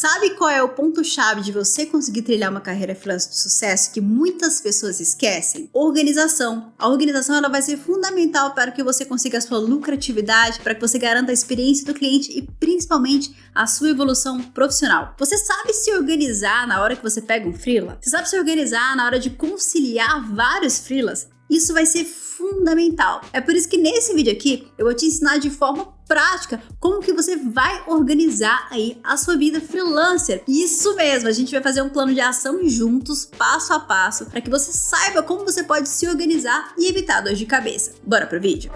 Sabe qual é o ponto-chave de você conseguir trilhar uma carreira freelance de sucesso que muitas pessoas esquecem? Organização. A organização ela vai ser fundamental para que você consiga a sua lucratividade, para que você garanta a experiência do cliente e principalmente a sua evolução profissional. Você sabe se organizar na hora que você pega um freela? Você sabe se organizar na hora de conciliar vários freelas? Isso vai ser fundamental. É por isso que nesse vídeo aqui eu vou te ensinar de forma prática como que você vai organizar aí a sua vida freelancer. Isso mesmo, a gente vai fazer um plano de ação juntos, passo a passo, para que você saiba como você pode se organizar e evitar dor de cabeça. Bora pro vídeo?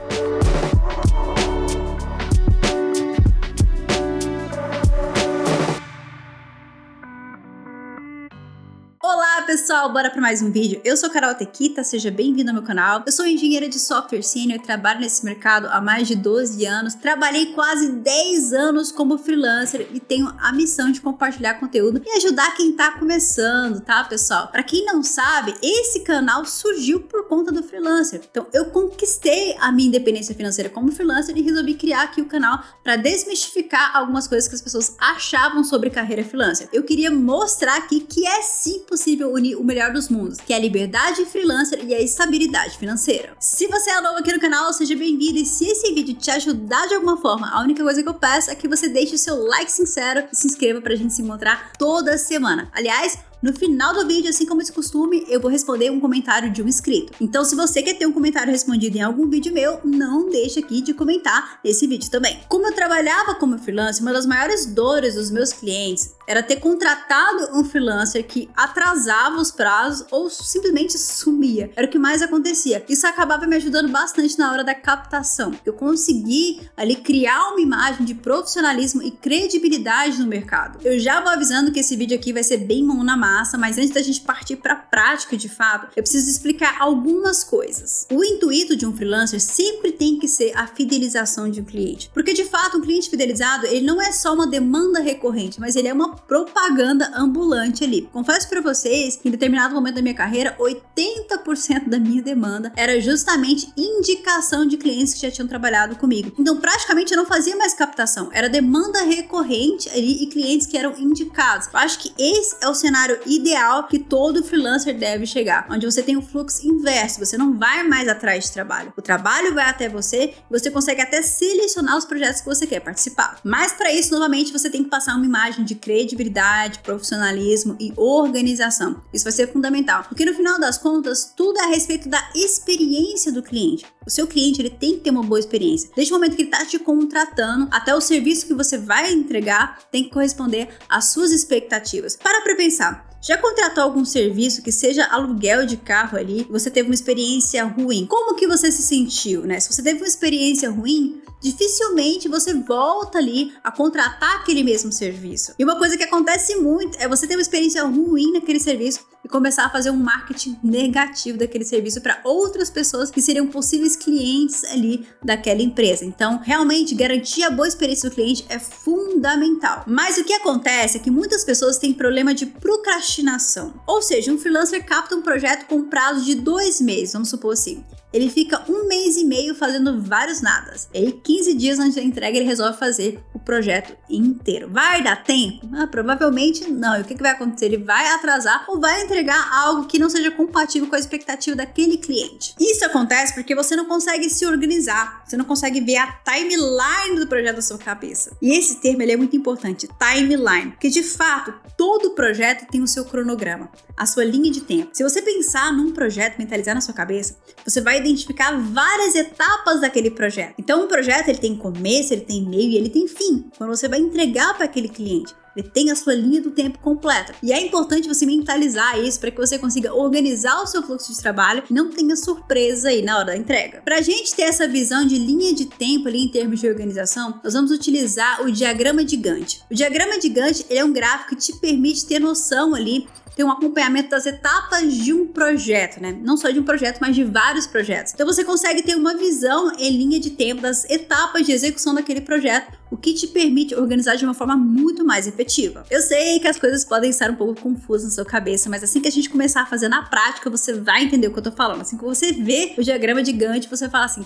Olá pessoal, bora para mais um vídeo. Eu sou Carol Tequita, seja bem-vindo ao meu canal. Eu sou engenheira de software sênior e trabalho nesse mercado há mais de 12 anos. Trabalhei quase 10 anos como freelancer e tenho a missão de compartilhar conteúdo e ajudar quem tá começando, tá pessoal? Para quem não sabe, esse canal surgiu por conta do freelancer. Então eu conquistei a minha independência financeira como freelancer e resolvi criar aqui o canal para desmistificar algumas coisas que as pessoas achavam sobre carreira freelancer. Eu queria mostrar aqui que é sim possível unir o melhor dos mundos, que é a liberdade freelancer e a estabilidade financeira. Se você é novo aqui no canal, seja bem-vindo, e se esse vídeo te ajudar de alguma forma, a única coisa que eu peço é que você deixe o seu like sincero e se inscreva pra gente se encontrar toda semana. Aliás, no final do vídeo, assim como de costume, eu vou responder um comentário de um inscrito. Então, se você quer ter um comentário respondido em algum vídeo meu, não deixe aqui de comentar nesse vídeo também. Como eu trabalhava como freelancer, uma das maiores dores dos meus clientes era ter contratado um freelancer que atrasava os prazos ou simplesmente sumia. Era o que mais acontecia. Isso acabava me ajudando bastante na hora da captação. Eu consegui ali criar uma imagem de profissionalismo e credibilidade no mercado. Eu já vou avisando que esse vídeo aqui vai ser bem mão na massa, mas antes da gente partir para a prática de fato, eu preciso explicar algumas coisas. O intuito de um freelancer sempre tem que ser a fidelização de um cliente, porque de fato um cliente fidelizado, ele não é só uma demanda recorrente, mas ele é uma propaganda ambulante ali. Confesso para vocês que em determinado momento da minha carreira, 80% da minha demanda era justamente indicação de clientes que já tinham trabalhado comigo. Então praticamente eu não fazia mais captação, era demanda recorrente ali e clientes que eram indicados. Eu acho que esse é o cenário ideal que todo freelancer deve chegar, onde você tem um fluxo inverso, você não vai mais atrás de trabalho, o trabalho vai até você, você consegue até selecionar os projetos que você quer participar. Mas para isso, novamente, você tem que passar uma imagem de credibilidade, profissionalismo e organização. Isso vai ser fundamental, porque no final das contas, tudo é a respeito da experiência do cliente. O seu cliente, ele tem que ter uma boa experiência. Desde o momento que ele está te contratando, até o serviço que você vai entregar, tem que corresponder às suas expectativas. Para pensar. Já contratou algum serviço que seja aluguel de carro ali, você teve uma experiência ruim? Como que você se sentiu, né? Se você teve uma experiência ruim, dificilmente você volta ali a contratar aquele mesmo serviço. E uma coisa que acontece muito é você ter uma experiência ruim naquele serviço e começar a fazer um marketing negativo daquele serviço para outras pessoas que seriam possíveis clientes ali daquela empresa. Então, realmente, garantir a boa experiência do cliente é fundamental. Mas o que acontece é que muitas pessoas têm problema de procrastinação. Ou seja, um freelancer capta um projeto com prazo de 2 meses, vamos supor assim. Ele fica 1 mês e meio fazendo vários nadas. E aí, 15 dias antes da entrega, ele resolve fazer o projeto inteiro. Vai dar tempo? Provavelmente não. E o que vai acontecer? Ele vai atrasar ou vai entregar algo que não seja compatível com a expectativa daquele cliente. Isso acontece porque você não consegue se organizar. Você não consegue ver a timeline do projeto da sua cabeça. E esse termo ele é muito importante, timeline. Porque, de fato, todo projeto tem o seu cronograma, a sua linha de tempo. Se você pensar num projeto, mentalizar na sua cabeça, você vai identificar várias etapas daquele projeto. Então, um projeto ele tem começo, ele tem meio e ele tem fim. Quando você vai entregar para aquele cliente, ele tem a sua linha do tempo completa. E é importante você mentalizar isso para que você consiga organizar o seu fluxo de trabalho e não tenha surpresa aí na hora da entrega. Para a gente ter essa visão de linha de tempo ali em termos de organização, nós vamos utilizar o diagrama de Gantt. O diagrama de Gantt ele é um gráfico que te permite ter noção ali, ter um acompanhamento das etapas de um projeto, né? Não só de um projeto, mas de vários projetos. Então você consegue ter uma visão em linha de tempo das etapas de execução daquele projeto o que te permite organizar de uma forma muito mais efetiva. Eu sei que as coisas podem estar um pouco confusas na sua cabeça, mas assim que a gente começar a fazer na prática, você vai entender o que eu tô falando. Assim que você vê o diagrama de Gantt, você fala assim,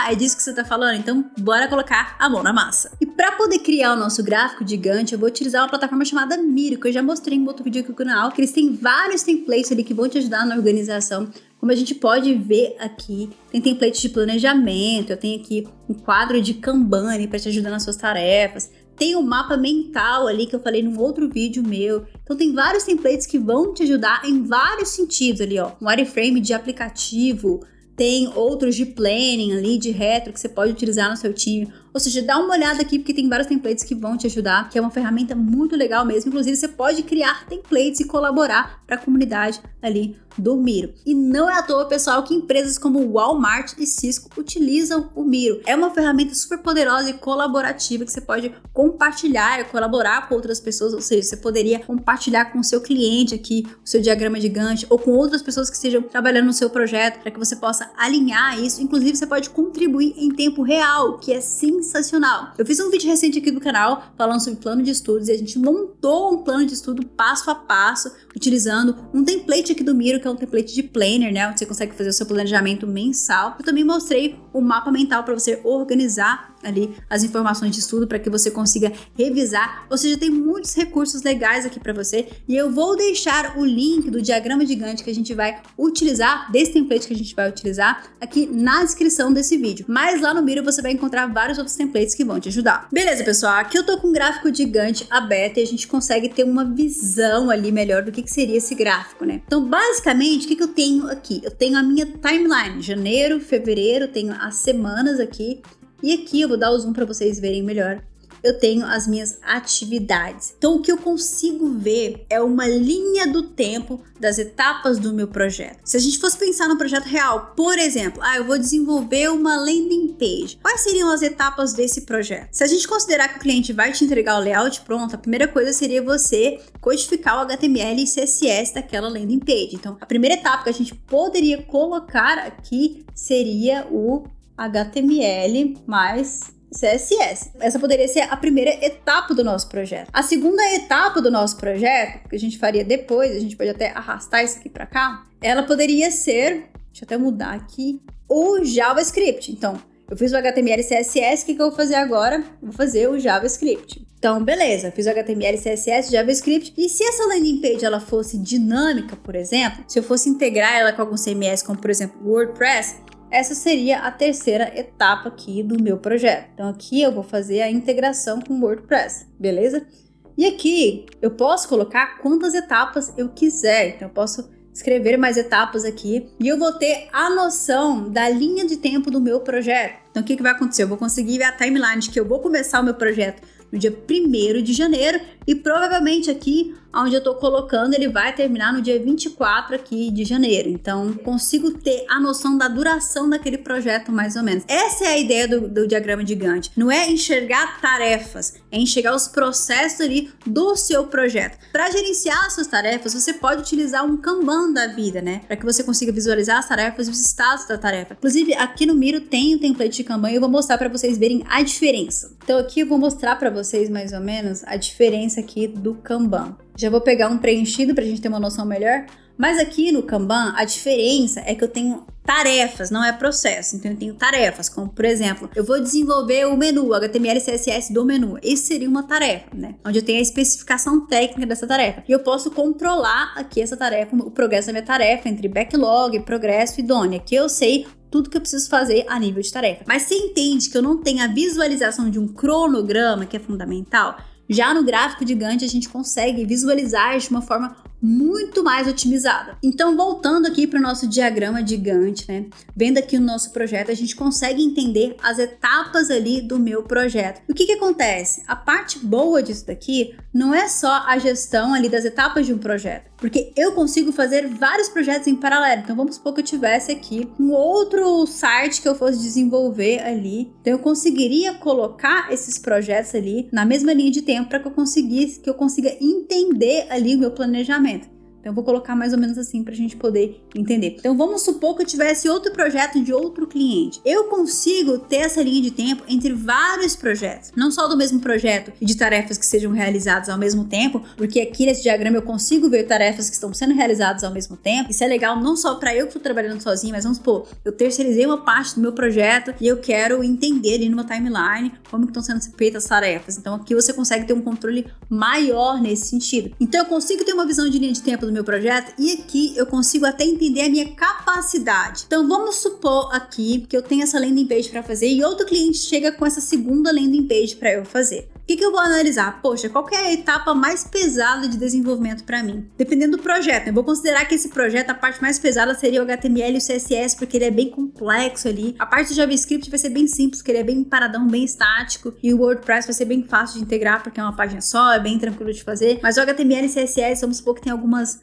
é disso que você tá falando? Então bora colocar a mão na massa. E para poder criar o nosso gráfico de Gantt, eu vou utilizar uma plataforma chamada Miro, que eu já mostrei em outro vídeo aqui no canal, que eles têm vários templates ali que vão te ajudar na organização. Como a gente pode ver aqui, tem templates de planejamento, eu tenho aqui um quadro de Kanban para te ajudar nas suas tarefas, tem um mapa mental ali que eu falei num outro vídeo meu. Então tem vários templates que vão te ajudar em vários sentidos ali, ó. Um wireframe de aplicativo, tem outros de planning ali, de retro, que você pode utilizar no seu time. Ou seja, dá uma olhada aqui, porque tem vários templates que vão te ajudar, que é uma ferramenta muito legal mesmo. Inclusive, você pode criar templates e colaborar para a comunidade ali do Miro. E não é à toa, pessoal, que empresas como Walmart e Cisco utilizam o Miro. É uma ferramenta super poderosa e colaborativa que você pode compartilhar e colaborar com outras pessoas. Ou seja, você poderia compartilhar com o seu cliente aqui o seu diagrama de Gantt ou com outras pessoas que estejam trabalhando no seu projeto para que você possa alinhar isso. Inclusive, você pode contribuir em tempo real, que é sensacional. Eu fiz um vídeo recente aqui do canal falando sobre plano de estudos e a gente montou um plano de estudo passo a passo utilizando um template aqui do Miro, que é um template de planner, né, onde você consegue fazer o seu planejamento mensal. Eu também mostrei o mapa mental para você organizar ali as informações de estudo para que você consiga revisar. Ou seja, tem muitos recursos legais aqui para você e eu vou deixar o link do diagrama de Gantt que a gente vai utilizar, desse template que a gente vai utilizar aqui na descrição desse vídeo. Mas lá no Miro você vai encontrar vários outros templates que vão te ajudar. Beleza, pessoal? Aqui eu tô com um gráfico de Gantt aberto e a gente consegue ter uma visão ali melhor do que seria esse gráfico, né? Então, basicamente, o que eu tenho aqui? Eu tenho a minha timeline, janeiro, fevereiro, tenho as semanas aqui. E aqui eu vou dar o zoom para vocês verem melhor. Eu tenho as minhas atividades. Então, o que eu consigo ver é uma linha do tempo das etapas do meu projeto. Se a gente fosse pensar no projeto real, por exemplo, eu vou desenvolver uma landing page. Quais seriam as etapas desse projeto? Se a gente considerar que o cliente vai te entregar o layout pronto, a primeira coisa seria você codificar o HTML e CSS daquela landing page. Então, a primeira etapa que a gente poderia colocar aqui seria o HTML mais CSS. Essa poderia ser a primeira etapa do nosso projeto. A segunda etapa do nosso projeto, que a gente faria depois, a gente pode até arrastar isso aqui para cá, ela poderia ser, deixa eu até mudar aqui, o JavaScript. Então, eu fiz o HTML e CSS, o que eu vou fazer agora? Vou fazer o JavaScript. Então, beleza, fiz o HTML, CSS, JavaScript. E se essa landing page ela fosse dinâmica, por exemplo, se eu fosse integrar ela com algum CMS, como por exemplo WordPress, essa seria a terceira etapa aqui do meu projeto. Então aqui eu vou fazer a integração com o WordPress, beleza? E aqui eu posso colocar quantas etapas eu quiser. Então eu posso escrever mais etapas aqui e eu vou ter a noção da linha de tempo do meu projeto. Então o que vai acontecer? Eu vou conseguir ver a timeline de que eu vou começar o meu projeto no dia 1º de janeiro e provavelmente aqui onde eu estou colocando ele vai terminar no dia 24 aqui de janeiro. Então consigo ter a noção da duração daquele projeto mais ou menos. Essa é a ideia do diagrama de Gantt. Não é enxergar tarefas, é enxergar os processos ali do seu projeto. Para gerenciar as suas tarefas, você pode utilizar um Kanban da vida, né? Para que você consiga visualizar as tarefas e os status da tarefa. Inclusive aqui no Miro tem um template de Kanban e eu vou mostrar para vocês verem a diferença. Então aqui eu vou mostrar para vocês mais ou menos a diferença aqui do Kanban. Já vou pegar um preenchido para a gente ter uma noção melhor. Mas aqui no Kanban, a diferença é que eu tenho tarefas, não é processo. Então eu tenho tarefas, como por exemplo, eu vou desenvolver o menu, HTML e CSS do menu. Esse seria uma tarefa, né? Onde eu tenho a especificação técnica dessa tarefa. E eu posso controlar aqui essa tarefa, o progresso da minha tarefa, entre backlog, progresso e done. Aqui eu sei tudo que eu preciso fazer a nível de tarefa. Mas você entende que eu não tenho a visualização de um cronograma, que é fundamental? Já no gráfico de Gantt, a gente consegue visualizar de uma forma muito mais otimizada. Então, voltando aqui para o nosso diagrama de Gantt, né? Vendo aqui o nosso projeto, a gente consegue entender as etapas ali do meu projeto. O que acontece? A parte boa disso daqui não é só a gestão ali das etapas de um projeto, porque eu consigo fazer vários projetos em paralelo. Então, vamos supor que eu tivesse aqui um outro site que eu fosse desenvolver ali. Então, eu conseguiria colocar esses projetos ali na mesma linha de tempo para que eu consiga entender ali o meu planejamento. Então eu vou colocar mais ou menos assim pra gente poder entender. Então vamos supor que eu tivesse outro projeto de outro cliente. Eu consigo ter essa linha de tempo entre vários projetos, não só do mesmo projeto e de tarefas que sejam realizadas ao mesmo tempo, porque aqui nesse diagrama eu consigo ver tarefas que estão sendo realizadas ao mesmo tempo. Isso é legal não só para eu que estou trabalhando sozinho, mas vamos supor, eu terceirizei uma parte do meu projeto e eu quero entender ali numa timeline como estão sendo feitas as tarefas. Então aqui você consegue ter um controle maior nesse sentido. Então eu consigo ter uma visão de linha de tempo do meu projeto e aqui eu consigo até entender a minha capacidade. Então vamos supor aqui que eu tenho essa landing page para fazer e outro cliente chega com essa segunda landing page para eu fazer. O que eu vou analisar? Poxa, qual que é a etapa mais pesada de desenvolvimento para mim? Dependendo do projeto, eu vou considerar que esse projeto, a parte mais pesada seria o HTML e o CSS, porque ele é bem complexo ali. A parte do JavaScript vai ser bem simples, porque ele é bem paradão, bem estático. E o WordPress vai ser bem fácil de integrar, porque é uma página só, é bem tranquilo de fazer. Mas o HTML e CSS, vamos supor que tem algumas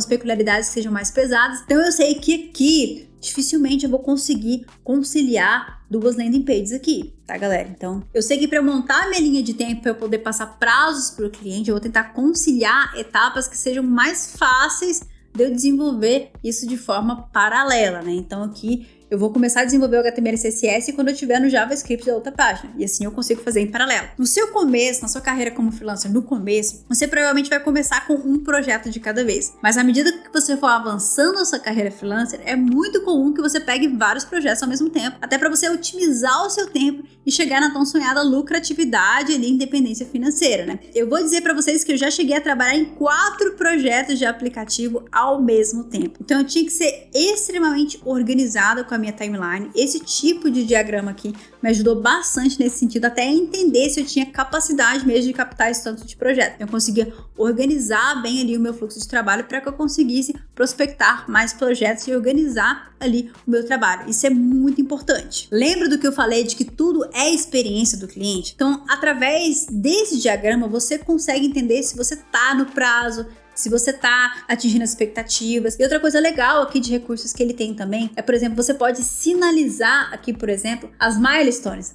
peculiaridades que sejam mais pesadas. Então eu sei que aqui dificilmente eu vou conseguir conciliar duas landing pages aqui, tá, galera? Então, eu sei que para eu montar a minha linha de tempo, para eu poder passar prazos para o cliente, eu vou tentar conciliar etapas que sejam mais fáceis de eu desenvolver isso de forma paralela, né? Então, aqui eu vou começar a desenvolver o HTML e CSS quando eu estiver no JavaScript da outra página. E assim eu consigo fazer em paralelo. No seu começo, na sua carreira como freelancer, no começo, você provavelmente vai começar com um projeto de cada vez. Mas à medida que você for avançando na sua carreira freelancer, é muito comum que você pegue vários projetos ao mesmo tempo, até para você otimizar o seu tempo e chegar na tão sonhada lucratividade e independência financeira, né? Eu vou dizer para vocês que eu já cheguei a trabalhar em 4 projetos de aplicativo ao mesmo tempo. Então eu tinha que ser extremamente organizada com a minha timeline. Esse tipo de diagrama aqui me ajudou bastante nesse sentido, até entender se eu tinha capacidade mesmo de captar esse tanto de projeto. Eu conseguia organizar bem ali o meu fluxo de trabalho para que eu conseguisse prospectar mais projetos e organizar ali o meu trabalho. Isso é muito importante. Lembra do que eu falei de que tudo é experiência do cliente? Então, através desse diagrama, você consegue entender se você está no prazo, se você está atingindo as expectativas. E outra coisa legal aqui de recursos que ele tem também é, por exemplo, você pode sinalizar aqui, por exemplo, as milestones.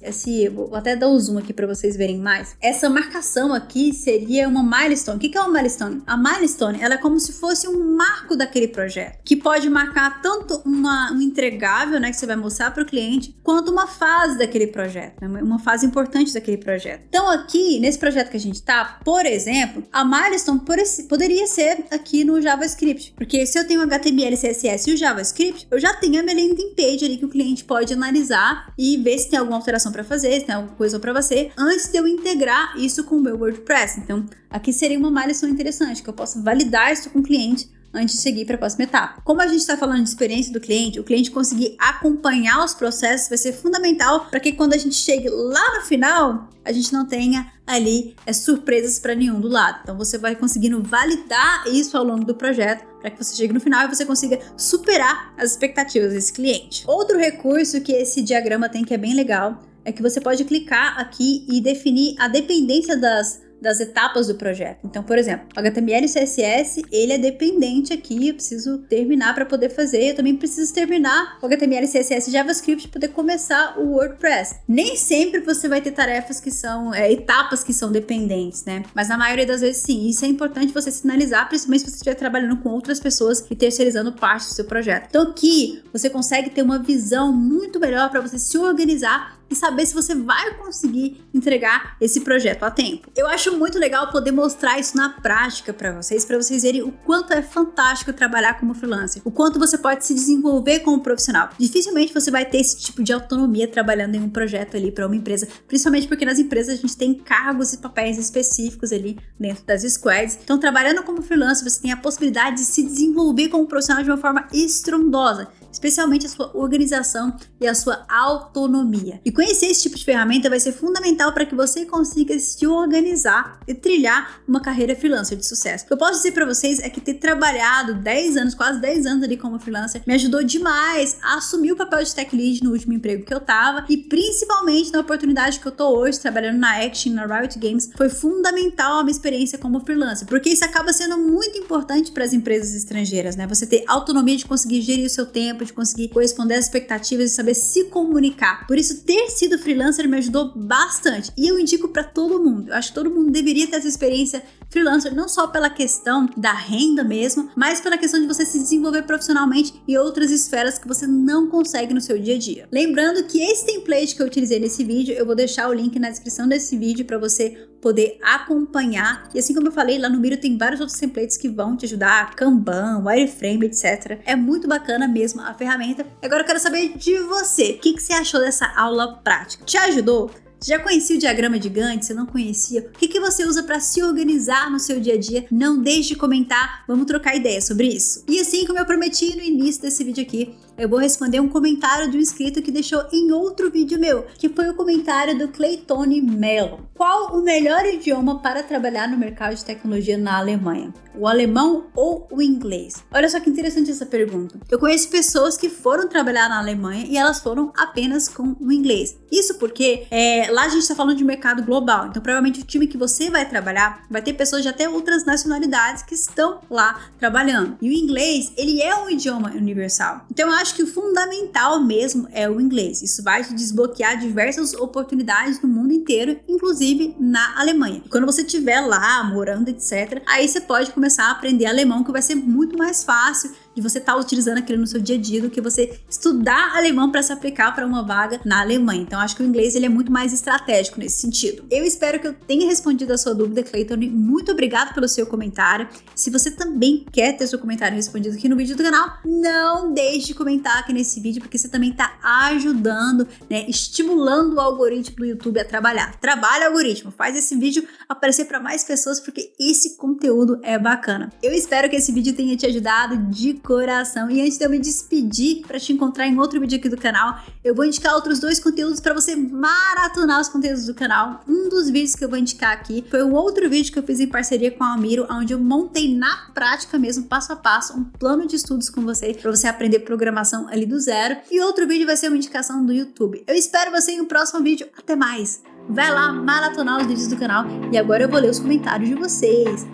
Vou até dar o zoom aqui para vocês verem mais. Essa marcação aqui seria uma milestone. O que é uma milestone? A milestone, ela é como se fosse um marco daquele projeto, que pode marcar tanto um entregável, né, que você vai mostrar para o cliente, quanto uma fase daquele projeto, né, uma fase importante daquele projeto. Então aqui, nesse projeto que a gente está, por exemplo, a milestone poderia ser aqui no JavaScript, porque se eu tenho HTML, CSS e o JavaScript, eu já tenho a minha landing page ali que o cliente pode analisar e ver se tem alguma alteração para fazer, se tem alguma coisa para você, antes de eu integrar isso com o meu WordPress. Então, aqui seria uma milestone interessante, que eu possa validar isso com o cliente antes de seguir para a próxima etapa. Como a gente está falando de experiência do cliente, o cliente conseguir acompanhar os processos vai ser fundamental para que quando a gente chegue lá no final, a gente não tenha ali surpresas para nenhum do lado. Então você vai conseguindo validar isso ao longo do projeto para que você chegue no final e você consiga superar as expectativas desse cliente. Outro recurso que esse diagrama tem que é bem legal é que você pode clicar aqui e definir a dependência das etapas do projeto. Então, por exemplo, o HTML e CSS, ele é dependente aqui, eu preciso terminar para poder fazer, eu também preciso terminar o HTML, CSS e JavaScript para poder começar o WordPress. Nem sempre você vai ter tarefas que são, etapas que são dependentes, né? Mas na maioria das vezes sim, isso é importante você sinalizar, principalmente se você estiver trabalhando com outras pessoas e terceirizando parte do seu projeto. Então aqui, você consegue ter uma visão muito melhor para você se organizar e saber se você vai conseguir entregar esse projeto a tempo. Eu acho muito legal poder mostrar isso na prática para vocês verem o quanto é fantástico trabalhar como freelancer, o quanto você pode se desenvolver como profissional. Dificilmente você vai ter esse tipo de autonomia trabalhando em um projeto ali para uma empresa, principalmente porque nas empresas a gente tem cargos e papéis específicos ali dentro das squads. Então, trabalhando como freelancer, você tem a possibilidade de se desenvolver como profissional de uma forma estrondosa, especialmente a sua organização e a sua autonomia. E conhecer esse tipo de ferramenta vai ser fundamental para que você consiga se organizar e trilhar uma carreira freelancer de sucesso. O que eu posso dizer para vocês é que ter trabalhado 10 anos, quase 10 anos ali como freelancer, me ajudou demais a assumir o papel de tech lead no último emprego que eu tava e principalmente na oportunidade que eu tô hoje trabalhando na Action, na Riot Games, foi fundamental a minha experiência como freelancer, porque isso acaba sendo muito importante para as empresas estrangeiras, né? Você ter autonomia de conseguir gerir o seu tempo, tempo, de conseguir corresponder às expectativas e saber se comunicar. Por isso, ter sido freelancer me ajudou bastante. E eu indico para todo mundo. Eu acho que todo mundo deveria ter essa experiência freelancer, não só pela questão da renda mesmo, mas pela questão de você se desenvolver profissionalmente em outras esferas que você não consegue no seu dia a dia. Lembrando que esse template que eu utilizei nesse vídeo, eu vou deixar o link na descrição desse vídeo para você poder acompanhar. E assim como eu falei, lá no Miro tem vários outros templates que vão te ajudar, Kanban, Wireframe, etc. É muito bacana mesmo a ferramenta. Agora eu quero saber de você, o que você achou dessa aula prática? Te ajudou? Você já conhecia o diagrama de Gantt? Você não conhecia? O que você usa para se organizar no seu dia a dia? Não deixe de comentar, vamos trocar ideias sobre isso. E assim como eu prometi no início desse vídeo aqui, eu vou responder um comentário de um inscrito que deixou em outro vídeo meu, que foi o comentário do Claytone Mello. Qual o melhor idioma para trabalhar no mercado de tecnologia na Alemanha? O alemão ou o inglês? Olha só que interessante essa pergunta. Eu conheço pessoas que foram trabalhar na Alemanha e elas foram apenas com o inglês. Isso porque lá a gente está falando de mercado global, então provavelmente o time que você vai trabalhar vai ter pessoas de até outras nacionalidades que estão lá trabalhando. E o inglês, ele é um idioma universal. Então eu acho que o fundamental mesmo é o inglês. Isso vai te desbloquear diversas oportunidades no mundo inteiro, inclusive na Alemanha. E quando você estiver lá morando, etc., aí você pode começar a aprender alemão, que vai ser muito mais fácil de você estar utilizando aquilo no seu dia a dia do que você estudar alemão para se aplicar para uma vaga na Alemanha. Então acho que o inglês ele é muito mais estratégico nesse sentido. Eu espero que eu tenha respondido a sua dúvida, Clayton. Muito obrigado pelo seu comentário. Se você também quer ter seu comentário respondido aqui no vídeo do canal, não deixe de comentar aqui nesse vídeo, porque você também está ajudando, né, estimulando o algoritmo do YouTube a trabalhar. Trabalha o algoritmo, faz esse vídeo aparecer para mais pessoas, porque esse conteúdo é bacana. Eu espero que esse vídeo tenha te ajudado de coração. E antes de eu me despedir, para te encontrar em outro vídeo aqui do canal, eu vou indicar outros dois conteúdos para você maratonar os conteúdos do canal. Um dos vídeos que eu vou indicar aqui foi um outro vídeo que eu fiz em parceria com a Miro, onde eu montei na prática mesmo, passo a passo, um plano de estudos com você, para você aprender programação ali do zero. E outro vídeo vai ser uma indicação do YouTube. Eu espero você em um próximo vídeo. Até mais! Vai lá maratonar os vídeos do canal. E agora eu vou ler os comentários de vocês.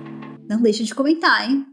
Não deixe de comentar, hein?